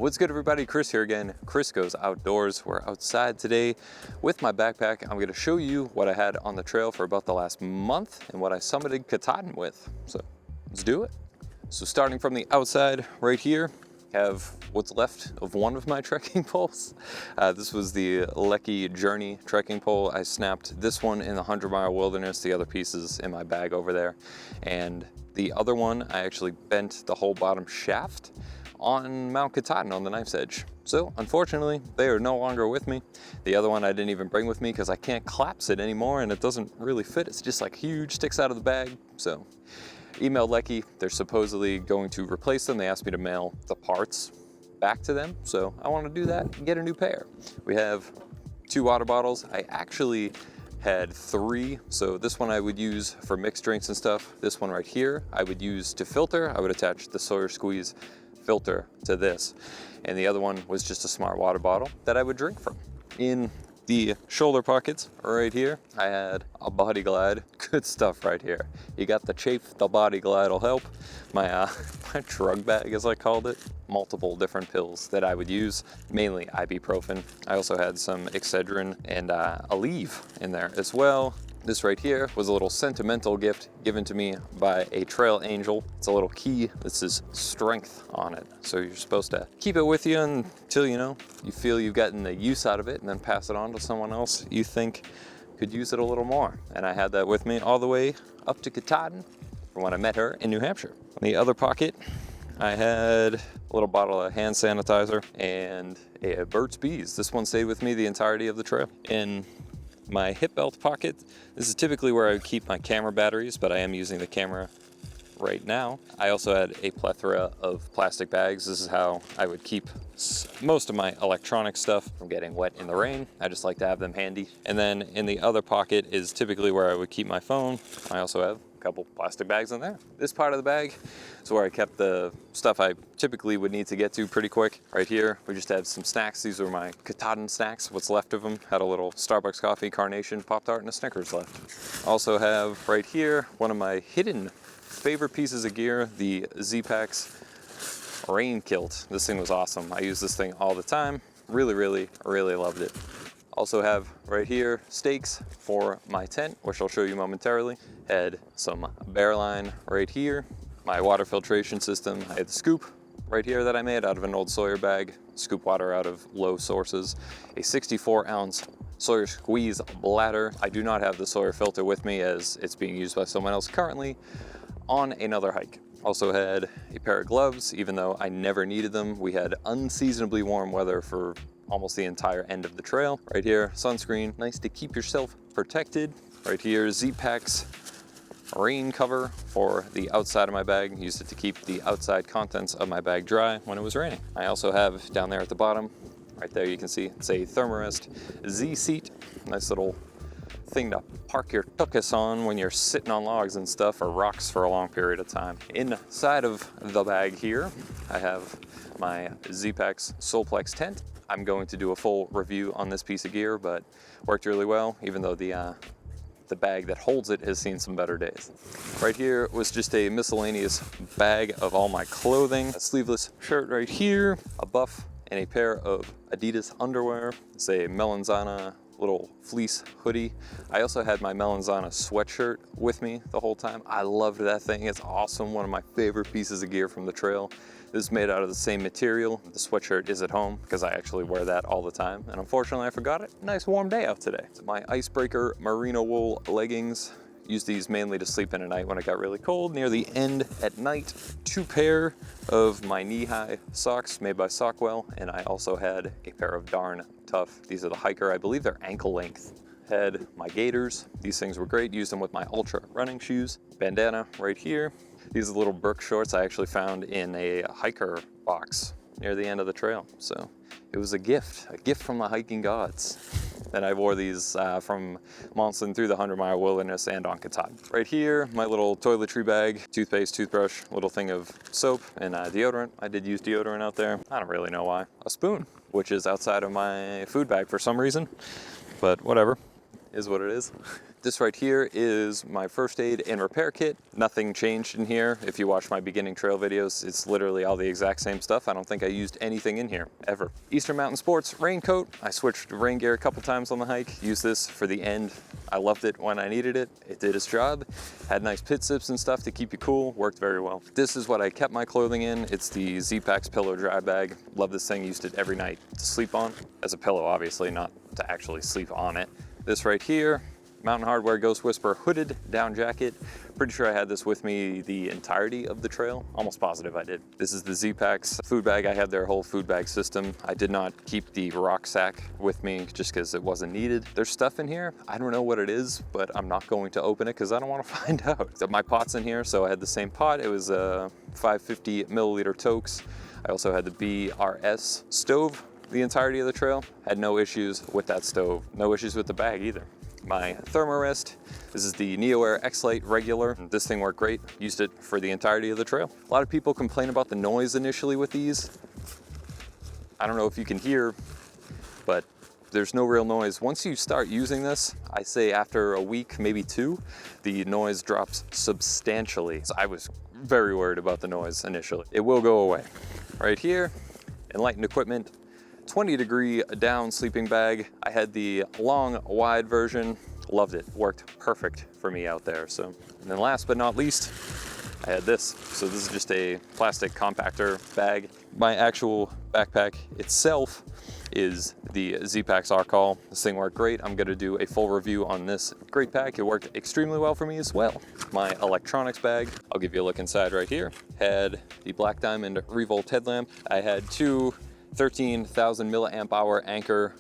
What's good, everybody? Chris here again. Chris Goes Outdoors. We're outside today with my backpack. I'm going to show you what I had on the trail for about the last month and what I summited Katahdin with. So let's do it. So starting from the outside right here, have what's left of one of my trekking poles. This was the Lecky Journey trekking pole. I snapped this one in the 100-mile wilderness, the other pieces in my bag over there. And the other one, I actually bent the whole bottom shaft on Mount Katahdin on the knife's edge. So unfortunately, they are no longer with me. The other one I didn't even bring with me because I can't collapse it anymore and it doesn't really fit. It's just like huge, sticks out of the bag. So emailed Lecky, they're supposedly going to replace them. They asked me to mail the parts back to them. So I want to do that and get a new pair. We have 2 water bottles. I actually had 3. So this one I would use for mixed drinks and stuff. This one right here, I would use to filter. I would attach the Sawyer Squeeze filter to this. And the other one was just a smart water bottle that I would drink from. In the shoulder pockets right here, I had a Body Glide. Good stuff right here. You got the chafe, the Body Glide will help. My my drug bag, as I called it. Multiple different pills that I would use, mainly ibuprofen. I also had some Excedrin and Aleve in there as well. This right here was a little sentimental gift given to me by a trail angel. It's a little key that says strength on it. So you're supposed to keep it with you until you feel you've gotten the use out of it and then pass it on to someone else you think could use it a little more. And I had that with me all the way up to Katahdin from when I met her in New Hampshire. In the other pocket, I had a little bottle of hand sanitizer and a Burt's Bees. This one stayed with me the entirety of the trail. In my hip belt pocket, this is typically where I would keep my camera batteries, but I am using the camera right now. I also had a plethora of plastic bags. This is how I would keep most of my electronic stuff from getting wet in the rain. I just like to have them handy. And then in the other pocket is typically where I would keep my phone. I also have a couple plastic bags in there. This part of the bag is where I kept the stuff I typically would need to get to pretty quick. Right here, we just had some snacks. These were my Katahdin snacks, what's left of them. Had a little Starbucks coffee, Carnation, Pop-Tart, and a Snickers left. Also have right here one of my hidden favorite pieces of gear, the Z-Packs rain kilt. This thing was awesome. I use this thing all the time. Really, really, really loved it. Also have right here stakes for my tent, which I'll show you momentarily. Had some bear line right here. My water filtration system. I had the scoop right here that I made out of an old Sawyer bag. Scoop water out of low sources. A 64-ounce Sawyer Squeeze bladder. I do not have the Sawyer filter with me as it's being used by someone else currently on another hike. Also had a pair of gloves, even though I never needed them. We had unseasonably warm weather for almost the entire end of the trail. Right here, sunscreen, nice to keep yourself protected. Right here, Z-Packs rain cover for the outside of my bag. Used it to keep the outside contents of my bag dry when it was raining. I also have down there at the bottom, right there you can see, it's a Thermarest Z-Seat. Nice little thing to park your tuchus on when you're sitting on logs and stuff or rocks for a long period of time. Inside of the bag here, I have my Z-Packs Solplex tent. I'm going to do a full review on this piece of gear, but worked really well, even though the bag that holds it has seen some better days. Right here was just a miscellaneous bag of all my clothing. A sleeveless shirt right here, a buff, and a pair of Adidas underwear. It's a Melanzana little fleece hoodie. I also had my Melanzana sweatshirt with me the whole time. I loved that thing. It's awesome. One of my favorite pieces of gear from the trail. This is made out of the same material. The sweatshirt is at home because I actually wear that all the time. And unfortunately, I forgot it. Nice warm day out today. So my Icebreaker merino wool leggings. Used these mainly to sleep in at night when it got really cold. Near the end at night, 2 pair of my knee-high socks made by Sockwell. And I also had a pair of Darn Tough. These are the hiker, I believe they're ankle length. Had my gaiters. These things were great. Used them with my Ultra running shoes. Bandana right here. These are the little Burke shorts I actually found in a hiker box near the end of the trail. So it was a gift from the hiking gods. And I wore these from Monson through the 100-mile wilderness and on Katahdin. Right here, my little toiletry bag, toothpaste, toothbrush, little thing of soap and deodorant. I did use deodorant out there. I don't really know why. A spoon, which is outside of my food bag for some reason, but whatever. is what it is. This right here is my first aid and repair kit. Nothing changed in here. If you watch my beginning trail videos, it's literally all the exact same stuff. I don't think I used anything in here, ever. Eastern Mountain Sports raincoat. I switched to Raingear a couple times on the hike. Used this for the end. I loved it when I needed it. It did its job. Had nice pit zips and stuff to keep you cool. Worked very well. This is what I kept my clothing in. It's the Z-Packs pillow dry bag. Love this thing. Used it every night to sleep on. As a pillow, obviously, not to actually sleep on it. This right here, Mountain Hardwear Ghost Whisper hooded down jacket. Pretty sure I had this with me the entirety of the trail. Almost positive I did. This is the Z-Packs food bag. I had their whole food bag system. I did not keep the rucksack with me just because it wasn't needed. There's stuff in here. I don't know what it is, but I'm not going to open it because I don't want to find out. So my pot's in here, so I had the same pot. It was a 550 milliliter Tokes. I also had the BRS stove the entirety of the trail. Had no issues with that stove. No issues with the bag either. My thermarest, this is the NeoAir X-Lite regular. This thing worked great. Used it for the entirety of the trail. A lot of people complain about the noise initially with these. I don't know if you can hear, but there's no real noise. Once you start using this, I say after a week, maybe 2, the noise drops substantially. So I was very worried about the noise initially. It will go away. Right here, Enlightened Equipment, 20-degree down sleeping bag. I had the long, wide version. Loved it. Worked perfect for me out there. So, and then last but not least, I had this. So this is just a plastic compactor bag. My actual backpack itself is the Z-Packs Arcall. This thing worked great. I'm gonna do a full review on this great pack. It worked extremely well for me as well. My electronics bag, I'll give you a look inside right here. Had the Black Diamond Revolt headlamp. I had 2 13,000 milliamp hour Anchor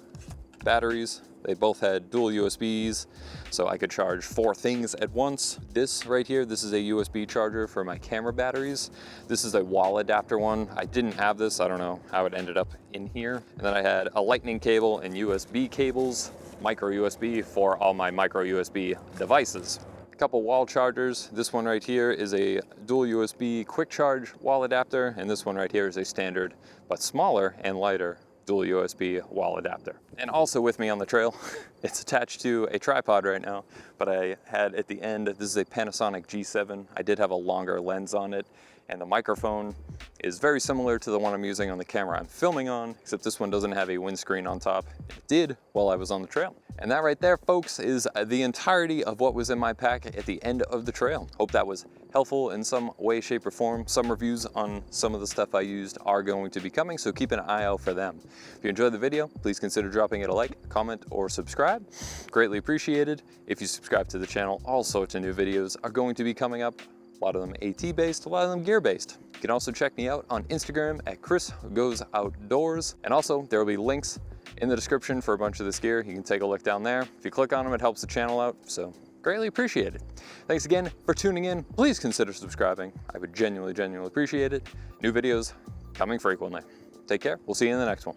batteries. They both had dual USBs, so I could charge 4 things at once. This right here, this is a USB charger for my camera batteries. This is a wall adapter one. I didn't have this. I don't know how it ended up in here. And then I had a lightning cable and USB cables, micro USB for all my micro USB devices. Couple wall chargers. This one right here is a dual USB quick charge wall adapter, and this one right here is a standard but smaller and lighter dual USB wall adapter. And also with me on the trail, it's attached to a tripod right now, but I had at the end, this is a Panasonic G7. I did have a longer lens on it, and the microphone is very similar to the one I'm using on the camera I'm filming on, except this one doesn't have a windscreen on top. It did while I was on the trail. And that right there, folks, is the entirety of what was in my pack at the end of the trail. Hope that was helpful in some way, shape, or form. Some reviews on some of the stuff I used are going to be coming, so keep an eye out for them. If you enjoyed the video, please consider dropping it a like, comment, or subscribe. Greatly appreciated. If you subscribe to the channel, all sorts of new videos are going to be coming up. A lot of them AT-based, a lot of them gear-based. You can also check me out on Instagram at Chris Goes Outdoors. And also, there will be links in the description for a bunch of this gear. You can take a look down there. If you click on them, it helps the channel out, so greatly appreciate it. Thanks again for tuning in. Please consider subscribing. I would genuinely appreciate it. New videos coming frequently. Take care. We'll see you in the next one.